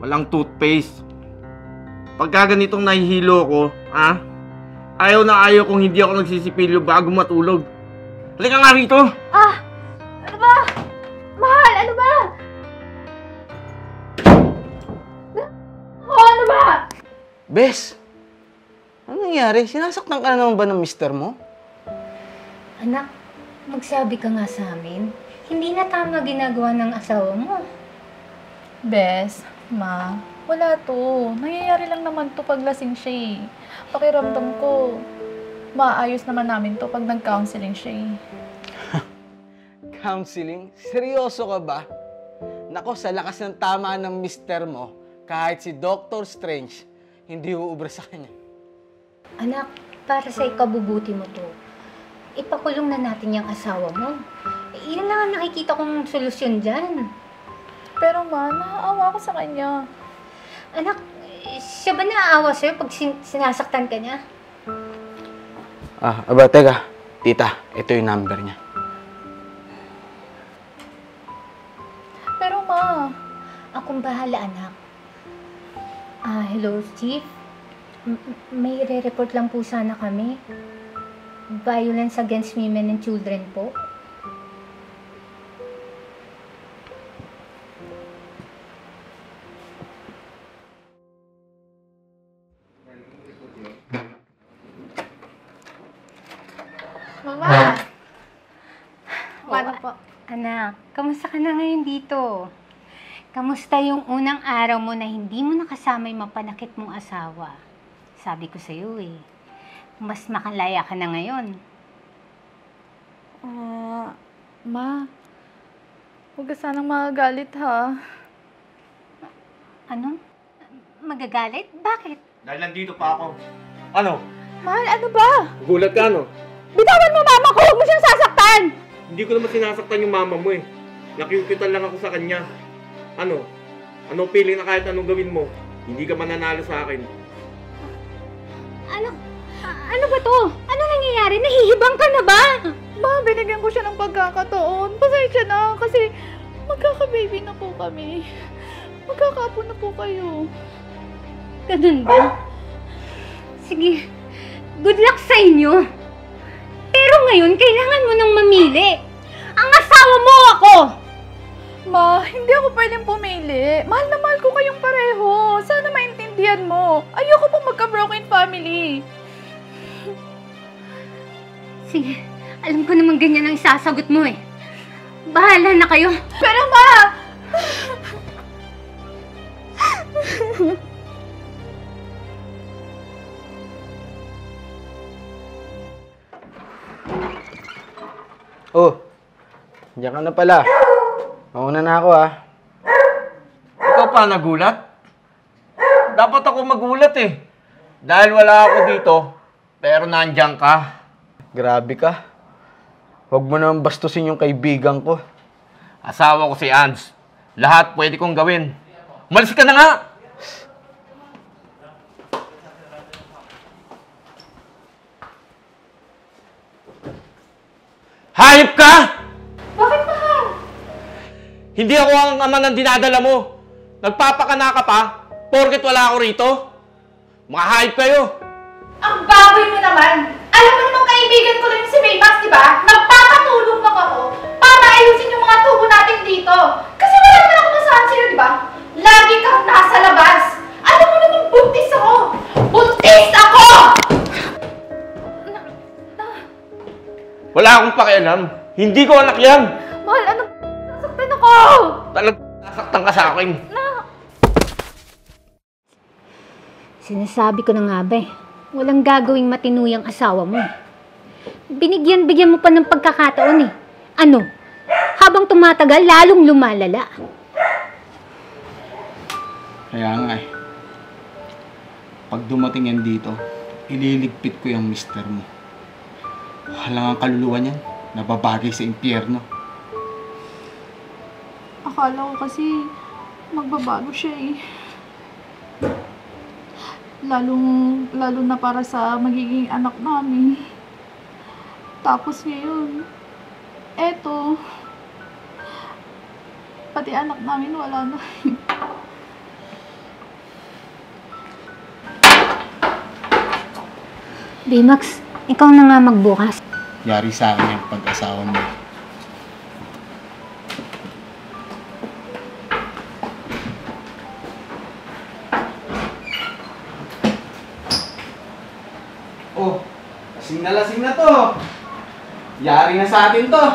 Walang toothpaste. Pagka ganitong nahihilo ko, ayaw na ayaw kung hindi ako nagsisipilyo bago matulog. Halika nga rito! Ano ba? Mahal, ano ba? Ano ba? Bes, ano nangyari? Sinasaktan ka na naman ba ng mister mo? Anak, magsabi ka nga sa amin. Hindi na tama ginagawa ng asawa mo. Bes, ma, wala to. Nangyayari lang naman to pag lasing siya eh. Pakiramdam ko, maayos naman namin to pag nag-counseling siya eh. Counseling? Seryoso ka ba? Nako, sa lakas ng tama ng mister mo, kahit si Dr. Strange, hindi uubra sa kanya. Anak, para sa ikabubuti mo to, ipakulong na natin yung asawa mo. Iyan lang ang nakikita kong solusyon dyan. Pero ma, naaawa ko sa kanya. Anak, siya ba naaawa sa'yo pag sinasaktan ka niya? Teka. Tita, ito yung number niya. Pero ma, Akong bahala, anak. Hello, Chief. May re-report lang po sana kami. Violence against women and children po. mama. Paano po? Anak, kamusta ka na ngayon dito? Kamusta yung unang araw mo na hindi mo nakasama yung mapanakit mong asawa? Sabi ko sa'yo eh, mas makalaya ka na ngayon. Ma, huwag ka sanang magagalit ha. Ano? Magagalit? Bakit? Dahil nandito pa ako. Ano? Mahal, ano ba? Gulat ka, no? Bitawan mo mama ko! Huwag mo siyang sasaktan! Hindi ko naman sinasaktan yung mama mo eh. Nakikitan lang ako sa kanya. Ano? Ano feeling na kahit anong gawin mo, hindi ka mananalo sa akin? Ano ba to? Ano nangyayari? Nahihibang ka na ba? Ma, binigyan ko siya ng pagkakataon. Pasensya na kasi magkaka-baby na po kami. Magkakaapo na po kayo. Ganun ba? Sige, good luck sa inyo. Pero ngayon, kailangan mo nang mamili. Ang asawa mo ako! Ma, hindi ako pwedeng pumili. Mahal na mahal ko kayong pareho. Sana maintindihan mo. Ayoko po magka-broken family. Sige, alam ko naman ganyan ang isasagot mo eh. Bahala na kayo. Pero ma! Oh, diyan ka na pala. Mauna na ako Ikaw pa nagulat? Dapat ako magulat eh. Dahil wala ako dito, pero nandiyan ka. Grabe ka. Huwag mo naman bastusin yung kaibigan ko. Asawa ko si Ans. Lahat pwede kong gawin. Umalis ka na nga! Hayop ka! Bakit mahal? Hindi ako ang ama ng dinadala mo. Nagpapakana ka pa, porket wala ako rito. Mga hayop kayo. Ang baboy mo naman! Alam mo namang kaibigan ko rin si Maybas, di ba? Nagpapatulong lang ako para ayusin yung mga tubo natin dito. Kasi wala naman ako nasaan sa'yo, di ba? Lagi kang nasa labas. Alam mo namang buntis ako! Buntis ako! Wala akong pakialam. Hindi ko anak yan. Mahal, ano? Sasaktan ako! Talagang nasaktan ka sa akin. Sinasabi ko na nga ba eh, walang gagawing matinuyang asawa mo. Binigyan mo pa ng pagkakataon eh. Ano? Habang tumatagal, lalong lumalala. Kaya nga eh. Pag dumating yan dito, ililigpit ko yung mister mo. Walang ang kaluluwa niyan, nababagay sa impyerno. Akala ko kasi magbabago siya eh. Lalo na para sa magiging anak namin. Tapos ngayon, eto, pati anak namin wala na. Baymax, ikaw na nga magbukas. Yari sa akin yung pag-asawa mo. Oh, lasing na to. Yari na sa atin to.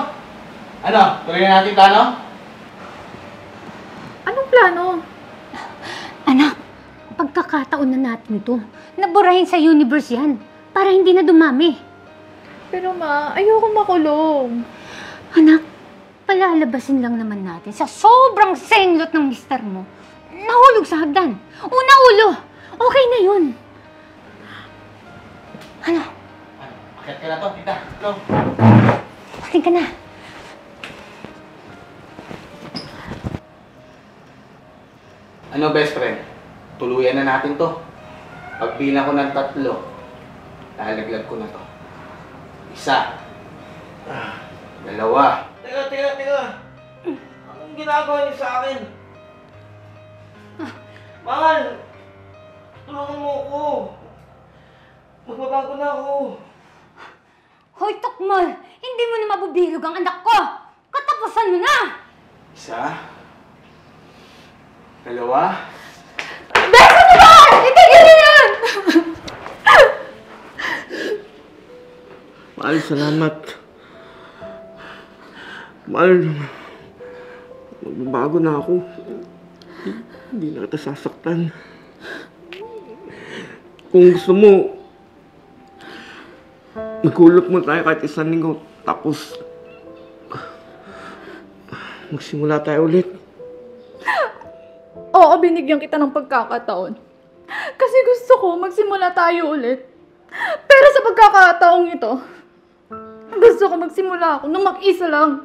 Ano, tuloy na natin plano? Anong plano? Anak, pagkakataon na natin to. Naburahin sa universe yan para hindi na dumami. Pero ma, ayoko makulong. Anak, palalabasin lang naman natin sa sobrang senlot ng mister mo. Nahulog sa hagdan. Una ulo. Okay na yun. Ano? Akit ka na to, tita. Go. Akin ka na. Ano, best friend? Tuluyan na natin to. Pagbilang ko ng 3, lalaglag ko na to. 1, 2. Teka. Anong ginagawa niyo sa akin? Mahal! Tulungan mo ako! Magbabago na ako! Hoy, Tokmal! Hindi mo na mabubilog ang anak ko! Katapusan mo na! 1, 2. Beso mo ba? Itigil niyo yan! Mahal, salamat. Mahal, magbabago na ako. Hindi na kita sasaktan. Kung gusto mo, magkulot mo tayo kahit 1 linggo. Tapos, magsimula tayo ulit. Oo, binigyan kita ng pagkakataon. Kasi gusto ko magsimula tayo ulit. Pero sa pagkakataong ito, gusto ko magsimula ako nung mag-isa lang.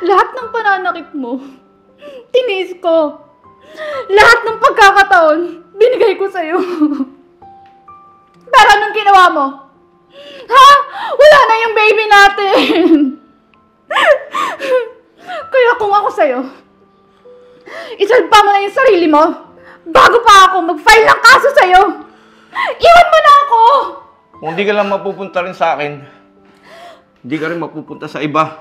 Lahat ng pananakit mo, tiniis ko. Lahat ng pagkakataon, binigay ko sa'yo. Pero anong ginawa mo? Ha? Wala na yung baby natin. Kaya kung ako sa'yo, isalpa mo na yung sarili mo bago pa ako mag-file ng kaso sa'yo. Iwan mo na ako! Kung hindi ka lang mapupunta rin sa akin, hindi ka rin mapupunta sa iba.